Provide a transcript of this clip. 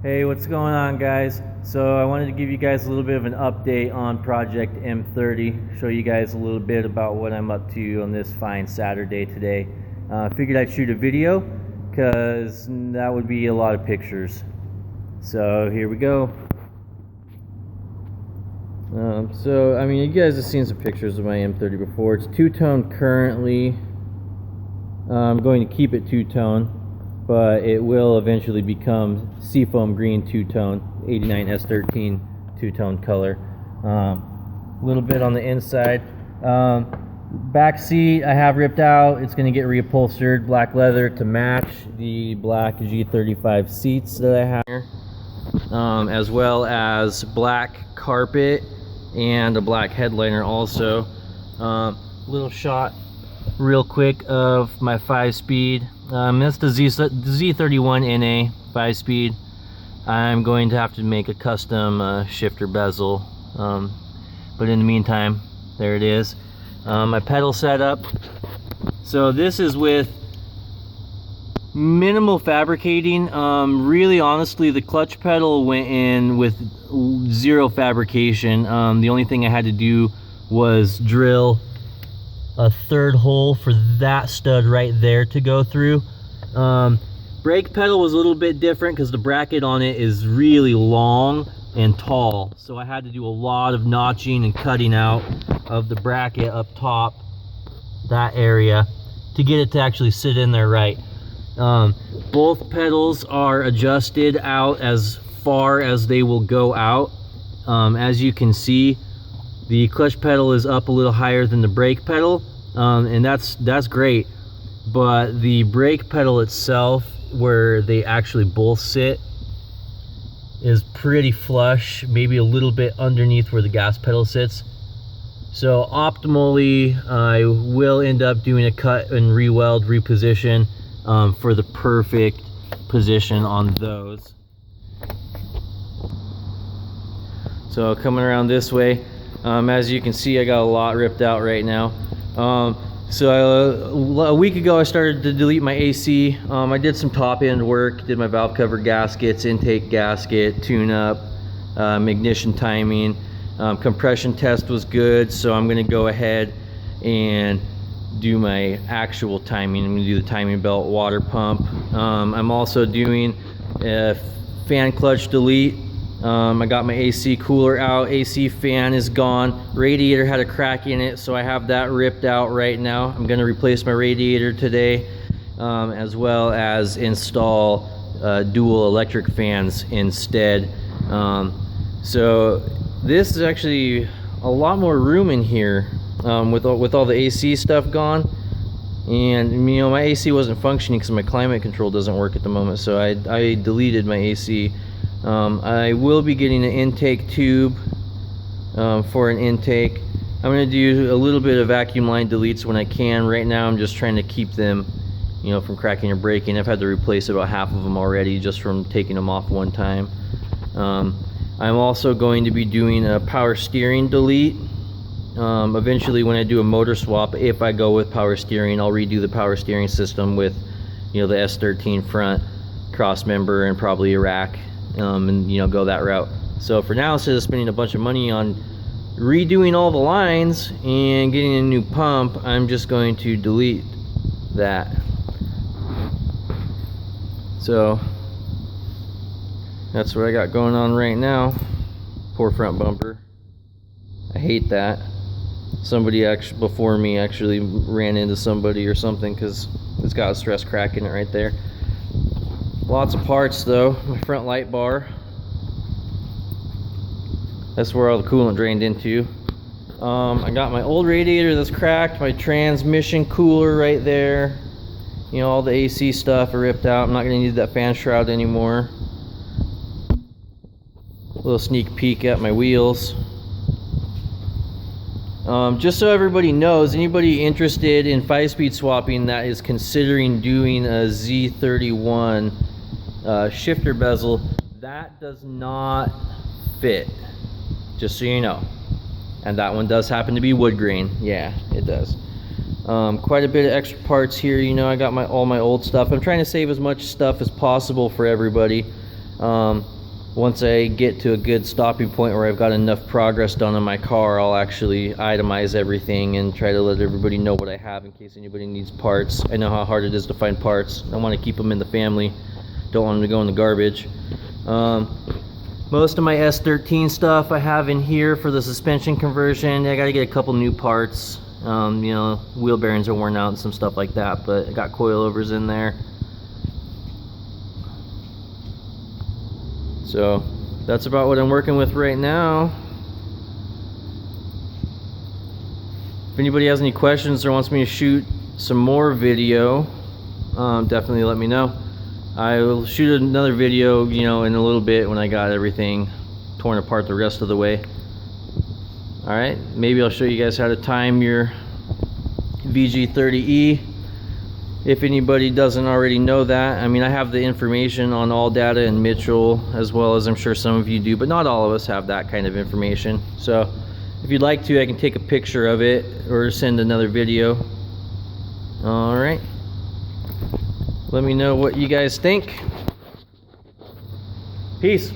Hey, what's going on, guys? So I wanted to give you guys a little bit of an update on Project M30, show you guys a little bit about what I'm up to on this fine Saturday today. Figured I'd shoot a video because that would be a lot of pictures. So here we go. I mean, you guys have seen some pictures of my M30 before. It's two-tone currently. I'm going to keep it two-tone, but it will eventually become seafoam green two-tone, 89 S13 two-tone color. A little bit on the inside. Back seat I have ripped out. It's going to get reupholstered, black leather to match the black G35 seats that I have here, as well as black carpet and a black headliner also. Little shot real quick of my 5-speed. That's the Z31 NA 5-speed. I'm going to have to make a custom shifter bezel, but in the meantime, there it is. My pedal setup. So this is with minimal fabricating. Really, honestly, the clutch pedal went in with zero fabrication. The only thing I had to do was drill a third hole for that stud right there to go through. Brake pedal was a little bit different because the bracket on it is really long and tall, so I had to do a lot of notching and cutting out of the bracket up top, that area, to get it to actually sit in there right. Both pedals are adjusted out as far as they will go out. As you can see, the clutch pedal is up a little higher than the brake pedal, and that's great, but the brake pedal itself, where they actually both sit, is pretty flush, maybe a little bit underneath where the gas pedal sits. So optimally, I will end up doing a cut and re-weld, reposition for the perfect position on those. So coming around this way, as you can see, I got a lot ripped out right now. A week ago I started to delete my AC. I did some top end work, did my valve cover gaskets, intake gasket, tune up, ignition timing. Compression test was good, so I'm going to go ahead and do my actual timing. I'm going to do the timing belt, water pump. I'm also doing a fan clutch delete. I got my AC cooler out, AC fan is gone, radiator had a crack in it, so I have that ripped out right now. I'm going to replace my radiator today, as well as install dual electric fans instead. So this is actually a lot more room in here, with all the AC stuff gone. And you know, my AC wasn't functioning because my climate control doesn't work at the moment, so I deleted my AC. I will be getting an intake tube for an intake. I'm going to do a little bit of vacuum line deletes when I can. Right now I'm just trying to keep them, you know, from cracking or breaking. I've had to replace about half of them already just from taking them off one time. I'm also going to be doing a power steering delete. Eventually, when I do a motor swap, if I go with power steering, I'll redo the power steering system with, you know, the S13 front cross member and probably a rack. And you know, go that route. So for now, instead of spending a bunch of money on redoing all the lines and getting a new pump, I'm just going to delete that. So that's what I got going on right now. Poor front bumper, I hate that. Somebody actually before me actually ran into somebody or something because it's got a stress crack in it right there. Lots of parts though. My front light bar, that's where all the coolant drained into. I got my old radiator that's cracked, my transmission cooler right there. You know, all the AC stuff I ripped out. I'm not going to need that fan shroud anymore. A little sneak peek at my wheels. Just so everybody knows, anybody interested in 5-speed swapping that is considering doing a Z31 shifter bezel, that does not fit, just so you know. And that one does happen to be wood grain. Yeah, it does. Quite a bit of extra parts here. You know, I got all my old stuff. I'm trying to save as much stuff as possible for everybody. Once I get to a good stopping point where I've got enough progress done on my car, I'll actually itemize everything and try to let everybody know what I have in case anybody needs parts. I know how hard it is to find parts. I want to keep them in the family. Don't want them to go in the garbage. Most of my S13 stuff I have in here for the suspension conversion. I got to get a couple new parts. You know, wheel bearings are worn out and some stuff like that, but I got coilovers in there. So that's about what I'm working with right now. If anybody has any questions or wants me to shoot some more video, definitely let me know. I will shoot another video, you know, in a little bit when I got everything torn apart the rest of the way. Alright, maybe I'll show you guys how to time your VG30E. If anybody doesn't already know that, I mean, I have the information on All Data and Mitchell, as well as I'm sure some of you do, but not all of us have that kind of information. So if you'd like to, I can take a picture of it or send another video. All right, let me know what you guys think. Peace.